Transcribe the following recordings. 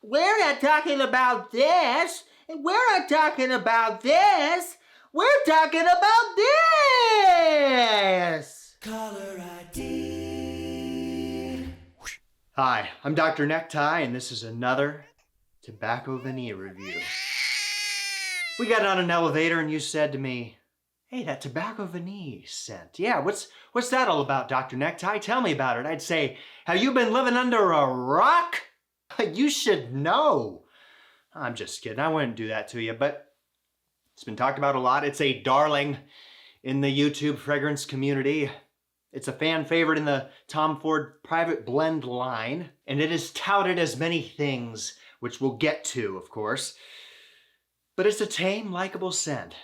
We're not talking about this. We're not talking about this. We're talking about this. Caller ID. Hi, I'm Dr. Necktie, and this is another Tobacco Vanille review. We got on an elevator and you said to me, "Hey, that Tobacco Vanille scent. Yeah, what's that all about, Dr. Necktie? Tell me about it." I'd say, "Have you been living under a rock? You should know." I'm just kidding. I wouldn't do that to you, but it's been talked about a lot. It's a darling in the YouTube fragrance community. It's a fan favorite in the Tom Ford private blend line, and it is touted as many things, which we'll get to, of course. But it's a tame, likable scent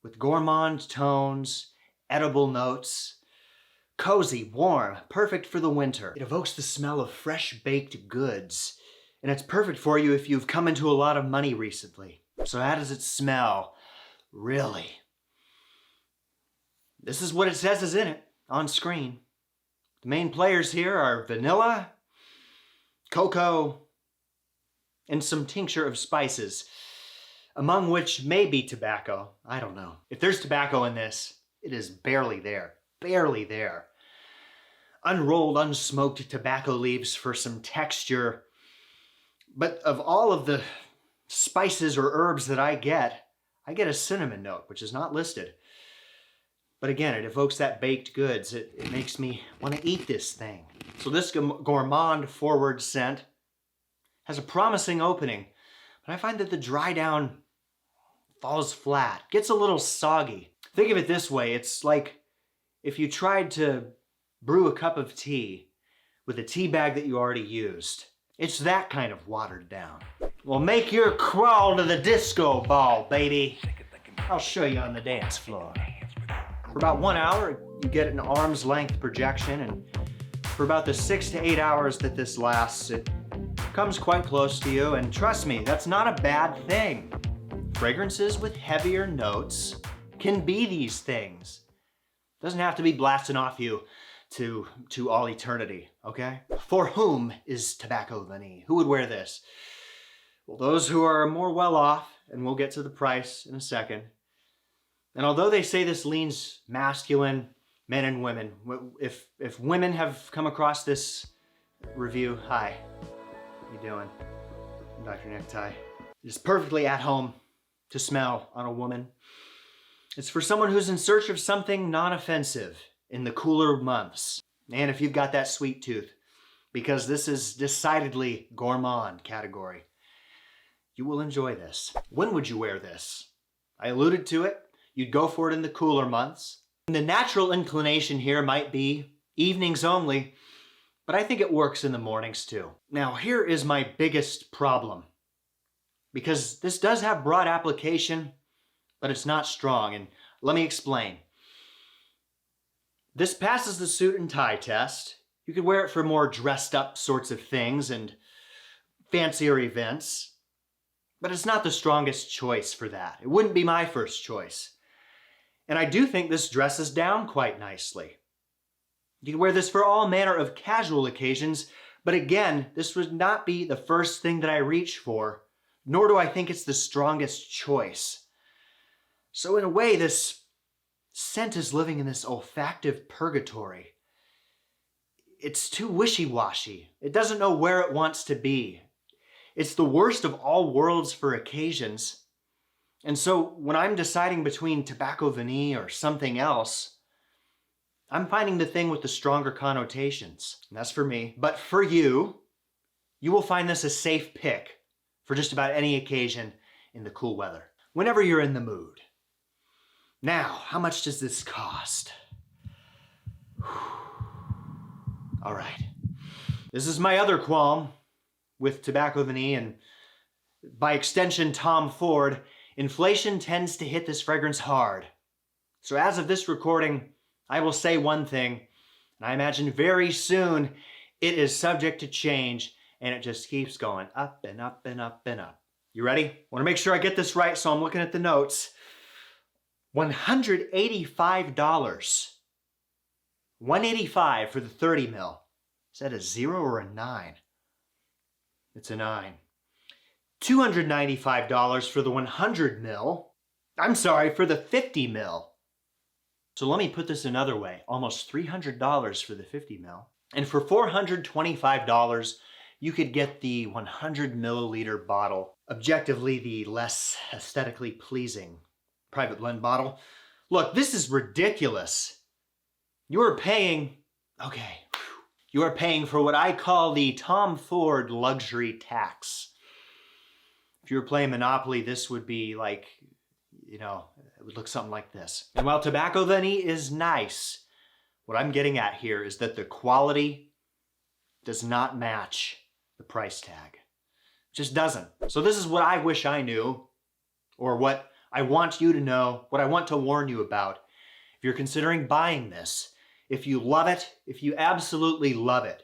with gourmand tones, edible notes, cozy, warm, perfect for the winter. It evokes the smell of fresh baked goods, and it's perfect for you if you've come into a lot of money recently. So how does it smell, really? This is what it says is in it on screen. The main players here are vanilla, cocoa, and some tincture of spices, among which may be tobacco. I don't know. If there's tobacco in this, it is barely there. Barely there. Unrolled, unsmoked tobacco leaves for some texture. But of all of the spices or herbs that I get a cinnamon note, which is not listed. But again, it evokes that baked goods. It makes me want to eat this thing. So this gourmand forward scent has a promising opening, but I find that the dry down falls flat, gets a little soggy. Think of it this way, it's like if you tried to brew a cup of tea with a tea bag that you already used. It's that kind of watered down. Well, make your crawl to the disco ball, baby. I'll show you on the dance floor. For about 1 hour, you get an arm's length projection, and for about the 6 to 8 hours that this lasts, it comes quite close to you, and trust me, that's not a bad thing. Fragrances with heavier notes can be these things. Doesn't have to be blasting off you to all eternity, okay? For whom is Tobacco Vanille? Who would wear this? Well, those who are more well off, and we'll get to the price in a second. And although they say this leans masculine, men and women, if women have come across this review, hi, how you doing? I'm Dr. Necktie. It's perfectly at home to smell on a woman. It's for someone who's in search of something non-offensive in the cooler months. And if you've got that sweet tooth, because this is decidedly gourmand category, you will enjoy this. When would you wear this? I alluded to it. You'd go for it in the cooler months. And the natural inclination here might be evenings only, but I think it works in the mornings too. Now, here is my biggest problem, because this does have broad application, but it's not strong, and let me explain. This passes the suit and tie test. You could wear it for more dressed up sorts of things and fancier events, but it's not the strongest choice for that. It wouldn't be my first choice. And I do think this dresses down quite nicely. You can wear this for all manner of casual occasions, but again, this would not be the first thing that I reach for, nor do I think it's the strongest choice. So in a way, this scent is living in this olfactive purgatory. It's too wishy-washy. It doesn't know where it wants to be. It's the worst of all worlds for occasions. And so when I'm deciding between Tobacco Vanille or something else, I'm finding the thing with the stronger connotations. And that's for me. But for you, you will find this a safe pick for just about any occasion in the cool weather, whenever you're in the mood. Now, how much does this cost? All right. This is my other qualm with Tobacco Vanille, and by extension, Tom Ford. Inflation tends to hit this fragrance hard. So as of this recording, I will say one thing, and I imagine very soon it is subject to change, and it just keeps going up and up and up and up. You ready? I want to make sure I get this right, so I'm looking at the notes. $185. $185 for the 30 mil. Is that a 0 or a 9? It's a 9. $295 for the 100 mil. I'm sorry, for the 50 mil. So let me put this another way. Almost $300 for the 50 mil. And for $425, you could get the 100 milliliter bottle. Objectively, the less aesthetically pleasing private blend bottle. Look, this is ridiculous. You are paying for what I call the Tom Ford luxury tax. If you were playing Monopoly, this would be like, it would look something like this. And while Tobacco Vanille is nice, what I'm getting at here is that the quality does not match the price tag. It just doesn't. So this is what I wish I knew, or what I want you to know, what I want to warn you about. If you're considering buying this, if you love it, if you absolutely love it,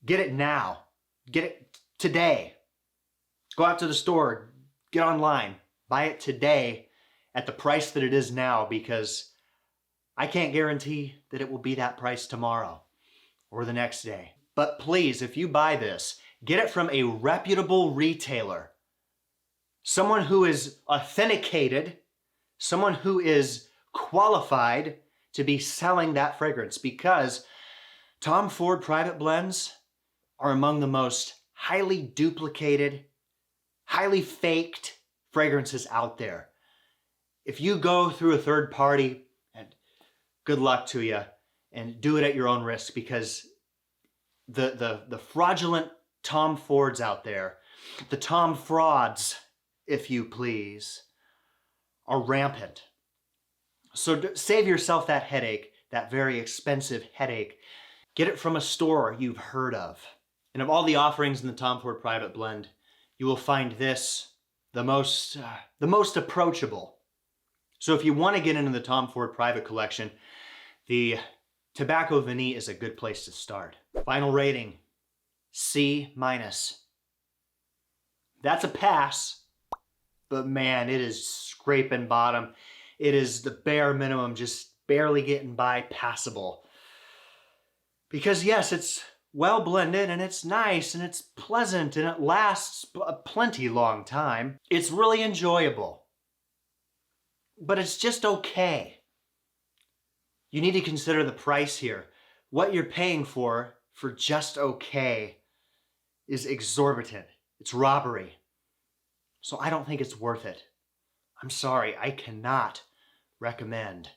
get it now. Get it today. Go out to the store, get online, buy it today at the price that it is now, because I can't guarantee that it will be that price tomorrow or the next day. But please, if you buy this, get it from a reputable retailer. Someone who is authenticated, someone who is qualified to be selling that fragrance, because Tom Ford private blends are among the most highly duplicated, highly faked fragrances out there. If you go through a third party, and good luck to you, and do it at your own risk, because the fraudulent Tom Fords out there, the Tom frauds, if you please, are rampant. So save yourself that headache, that very expensive headache. Get it from a store you've heard of. And of all the offerings in the Tom Ford Private Blend, you will find this the most approachable. So if you want to get into the Tom Ford Private Collection, the Tobacco Vanille is a good place to start. Final rating, C-. That's a pass, but man, it is scraping bottom. It is the bare minimum, just barely getting by passable. Because yes, it's well blended and it's nice and it's pleasant and it lasts a plenty long time. It's really enjoyable, but it's just okay. You need to consider the price here. What you're paying for just okay is exorbitant. It's robbery. So I don't think it's worth it. I'm sorry, I cannot recommend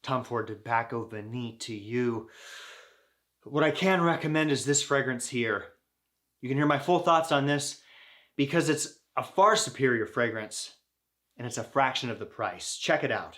Tom Ford Tobacco Vanille to you. What I can recommend is this fragrance here. You can hear my full thoughts on this because it's a far superior fragrance and it's a fraction of the price. Check it out.